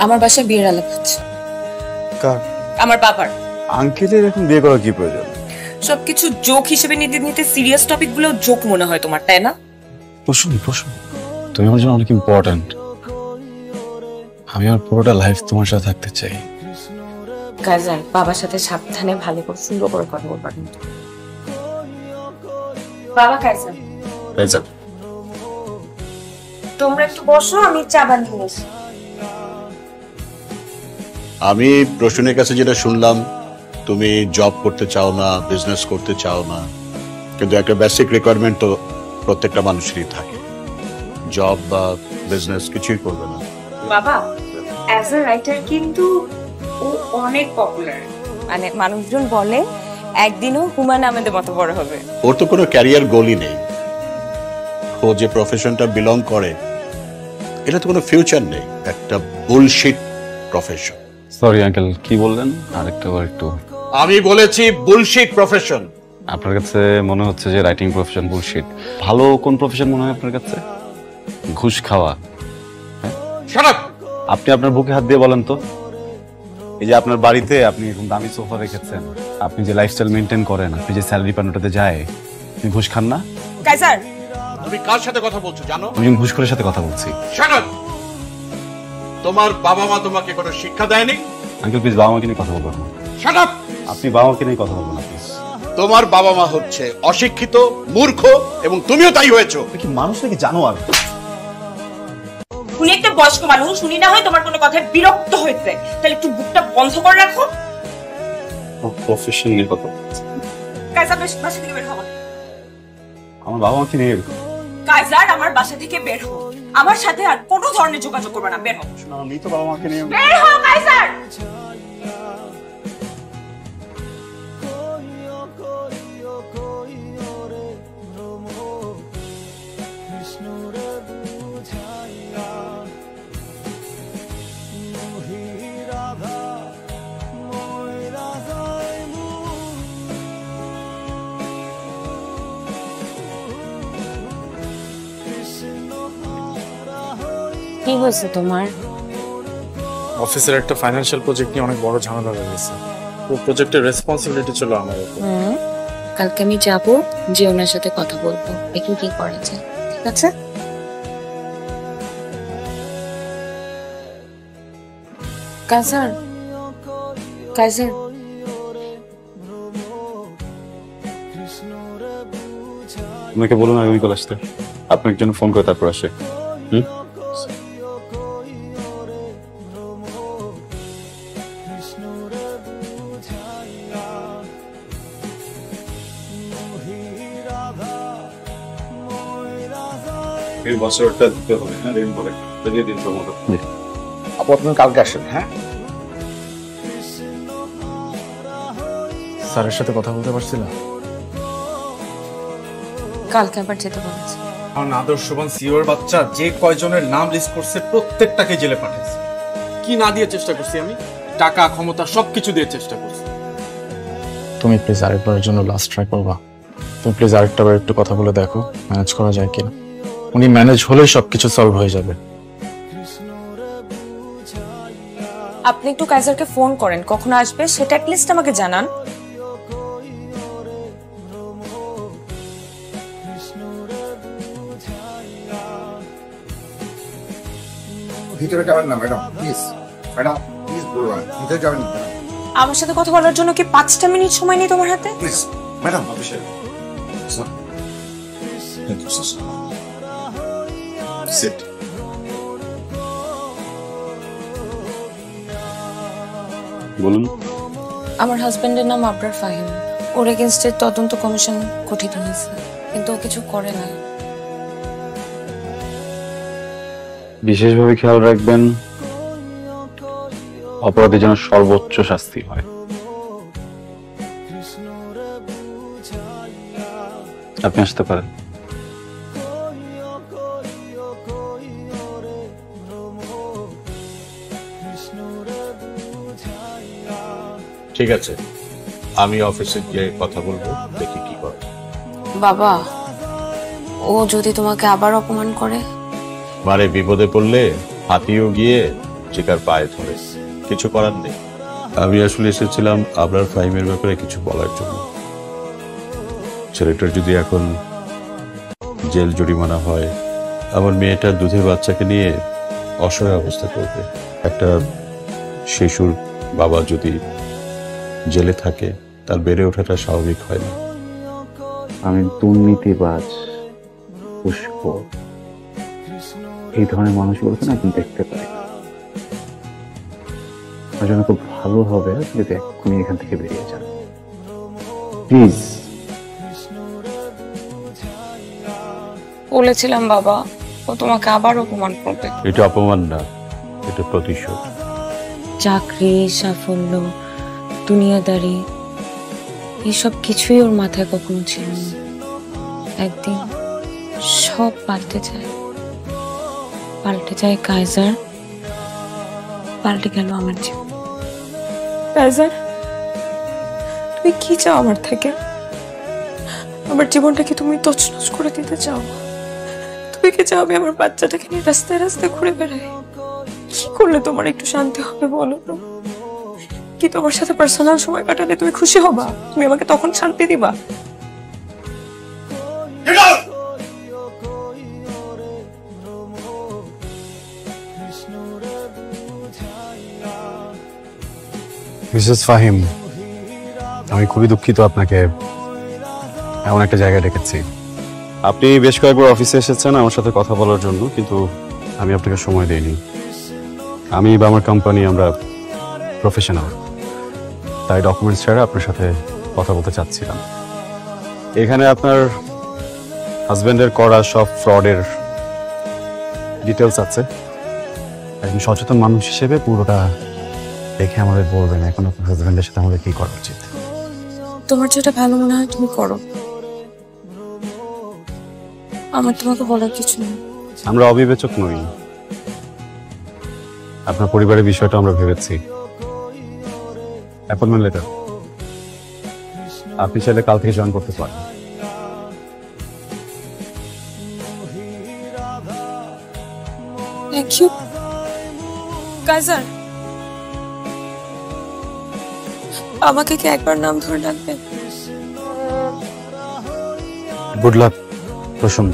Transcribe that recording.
আমার বাসায় বিয়ের আলাপ হচ্ছে। কার? আমার বাবার। আঙ্কেলের এখন বিয়ে করার কি প্রয়োজন? সবকিছু জোক হিসেবে নিতে নিতে সিরিয়াস টপিক গুলো জোক মনে হয় তোমার, তাই না? প্রশ্ন তুমি আমার জন্য অনেক ইম্পর্টেন্ট। আমি আমার পুরোটা লাইফ তোমার সাথে থাকতে চাই। কাজান, বাবার সাথে সাবধানে ভালো করে সুন্দর করে কথা বলবা কিন্তু। বাবা কাজান, তোমরা একটু বসো, আমি চা বানিয়ে নিয়েছি। আমি প্রশ্নের কাছে যেটা শুনলাম, তুমি জব করতে চাও না, বিজনেস করতে চাও না, কিন্তু একটা বেসিক রিকোয়ারমেন্ট তো প্রত্যেকটা মানুষেরই থাকে, জব বা বিজনেস কিছুই করবে না। বাবা অ্যাজ আ রাইটার কিন্তু ও অনেক পপুলার, মানে মানুষজন বলে একদিনও হুমায়ুন আহমেদের মতো বড় হবে। ওর তো কোনো ক্যারিয়ার গোলই নেই। ও যে প্রফেশনটা বিলং করে এটা তো কোনো ফিউচার নেই, একটা বুলশিট প্রফেশন। সরি আঙ্কেল, কি বললেন? আরেকটা বার একটু। আমি বলেছি বুলশিট প্রফেশন। আপনার কাছে মনে হচ্ছে যে রাইটিং প্রফেশন বুলশিট। ভালো কোন প্রফেশন মনে হয় আপনার কাছে? ঘুষ খাওয়া। Shut up! আপনি আপনার বুকে হাত দিয়ে বলেন তো, এই যে আপনার বাড়িতে আপনি এরকম দামি সোফা রেখেছেন, আপনি যে লাইফস্টাইল মেনটেন করেন, আপনি যে স্যালারি পান ওটাতে যায়, আপনি ঘুষ খান না? কাইজার, তুমি কার সাথে কথা বলছো জানো? আমি ঘুষখোরের সাথে কথা বলছি। Shut up! তোমার বাবা মা তোমাকে কোনো শিক্ষা দেয়নি? আঙ্কেল প্লিজ বাবা মাকে নিয়ে কথা বলবেন না। Shut up! আপনি বাবা মাকে নিয়ে কথা বলবেন না প্লিজ। তোমার বাবা মা হচ্ছে অশিক্ষিত, মূর্খ, এবং তুমিও তাই হয়েছো। কি মানুষ নাকি জানো? আর উনি একটা বয়স্ক মানুষ, উনি না হয় তোমার কোনো কথায় বিরক্ত হয়েছে, তাহলে একটু বুকটা বন্ধ করে রাখো। প্রফেশন নিয়ে কথা। কাইজার, বাসা থেকে বের হও। আমার বাবা মাকে নিয়ে কাইজার, আমার বাসা থেকে বের হও। আমার সাথে আর কোনো ধরনের যোগাযোগ করবে না, বের হও। আমি তো বাবা মাকে নিয়ে। বের হও কাইজার। কি হয়েছে তোমার? অফিসের একটা ফাইন্যান্সিয়াল প্রজেক্ট নিয়ে অনেক বড় ঝামেলা হয়ে গেছে। তো প্রজেক্টের রেসপন্সিবিলিটি ছিল আমার উপর। কালকে আমি যাব, যে ওনার সাথে কথা বলবো, দেখি কি করা যায়। ঠিক আছে? কাইজার, কাইজার, আপনাকে বলুন আগামী কাল আসতে। আপনার জন্য ফোন করে তারপর আসে। এই বছরটা দিতে হবে, হ্যাঁ ঋণ করে দিয়ে দিন তো মতো। আপু আপনি কালকে আসেন। হ্যাঁ, স্যারের সাথে কথা বলতে পারছিল। কালকে আবার যেতে বলেছে। কারণ আদর্শবান সিওর বাচ্চা যে কয়জনের নাম লিস্ট করছে প্রত্যেকটাকে জেলে পাঠাইছে। কি না দিয়ে চেষ্টা করছি আমি? টাকা, ক্ষমতা সবকিছু দিয়ে চেষ্টা করছি। তুমি প্লিজ আরেকবারের জন্য লাস্ট ট্রাই করবা। তুমি প্লিজ আরেকটা বার একটু কথা বলে দেখো ম্যানেজ করা যায় কিনা। উনি ম্যানেজ হলে সবকিছু সলভ হয়ে যাবে। আপনি একটু কাইজারকে ফোন করেন, কখন আসবে সেটা অ্যাটলিস্ট আমাকে জানান। ভিতরে যাবেন না ম্যাডাম, প্লিজ। ম্যাডাম প্লিজ বলুন, ভিতরে যাবেন না। আমার সাথে কথা বলার জন্য কি 5টা মিনিট সময় নেই তোমার হাতে? Please madam. সিট। বলুন। আমার হাজবেন্ডের নাম আবরার ফাহিম। ওর এগেইনস্টে তদন্ত কমিশন গঠিত হয়েছে, কিন্তু ও কিছু করে না। বিশেষভাবে খেয়াল রাখবেন অপরাধীর যেন সর্বোচ্চ শাস্তি হয়। আপনি আসতে পারেন। ঠিক আছে, আমি অফিসে গিয়ে কথা বলবো, দেখি কি করে। বাবা, ও যদি তোমাকে আবার অপমান করে? মারে বিপদে পড়লে হাতিও গিয়ে আর্টিকার পায়ে ধরে, কিছু করার নেই। আমি আসলে এসেছিলাম আবরার ফাহিমের ব্যাপারে কিছু বলার জন্য। ছেলেটার যদি এখন জেল জরিমানা হয়, আমার মেয়েটার দুধের বাচ্চাকে নিয়ে অসহায় অবস্থা করবে। একটা শিশুর বাবা যদি জেলে থাকে, তার বেড়ে ওঠাটা স্বাভাবিক হয় না। আমি দুর্নীতিবাজ, পুষ্প, এই ধরনের মানুষগুলোকে না আমি দেখতে পাই। আমার জন্য খুব ভালো হবে যদি এক্ষুনি এখান থেকে বেরিয়ে যান, প্লিজ। বলেছিলাম বাবা, ও তোমাকে আবার অপমান করবে। এটা অপমান না, এটা প্রতিশোধ। চাকরি, সাফল্য, দুনিয়াদারি, এইসব কিছুই ওর মাথায় কখনো ছিল না। একদিন সব পাল্টে যায়। পাল্টে যায় কাইজার, পাল্টে গেল আমার জীবন। কাইজার, তুমি কি চাও আমার থেকে? আমার জীবনটাকে তুমি তছনছ করে দিতে চাও? তুমি কি চাও আমি আমার বাচ্চাটাকে নিয়ে রাস্তায় রাস্তায় ঘুরে বেড়াই? কি করলে তোমার একটু শান্তি হবে বলো তো? কি তোমার সাথে পার্সোনাল সময় কাটালে তুমি খুশি হবা? তুমি আমাকে তখন শান্তি দিবা? মিসেস ফাহিম, আমি খুবই দুঃখিত আপনাকে এমন একটা জায়গায় ডেকেছি। আপনি বেশ কয়েকবার অফিসে এসেছেন আমার সাথে কথা বলার জন্য, কিন্তু আমি আপনাকে সময় দেইনি। আমি বা আমার কোম্পানি আমরা প্রফেশনাল, তাই ডকুমেন্টস ছাড়া আপনার সাথে কথা বলতে চাচ্ছিলাম। এখানে আপনার হাজবেন্ডের করা সব ফ্রডের ডিটেলস আছে। একজন সচেতন মানুষ হিসেবে পুরোটা দেখে আমাদের বলবেন এখন আপনার হাজবেন্ডের সাথে আমাদের কি করা উচিত। তোমার যেটা ভালো মনে হয় তুমি করো, আমার তোমাকে বলার কিছু নেই। আমরা অবিবেচক নই, আপনার পরিবারের বিষয়টা আমরা ভেবেছি। অ্যাপয়েন্টমেন্ট লেটার আপনি চাইলে কাল থেকে জয়েন করতে পারেন। Thank you Kaiser. আমাকে কি একবার নাম ধরে ডাকবে? গুড লাক প্রসন্ন।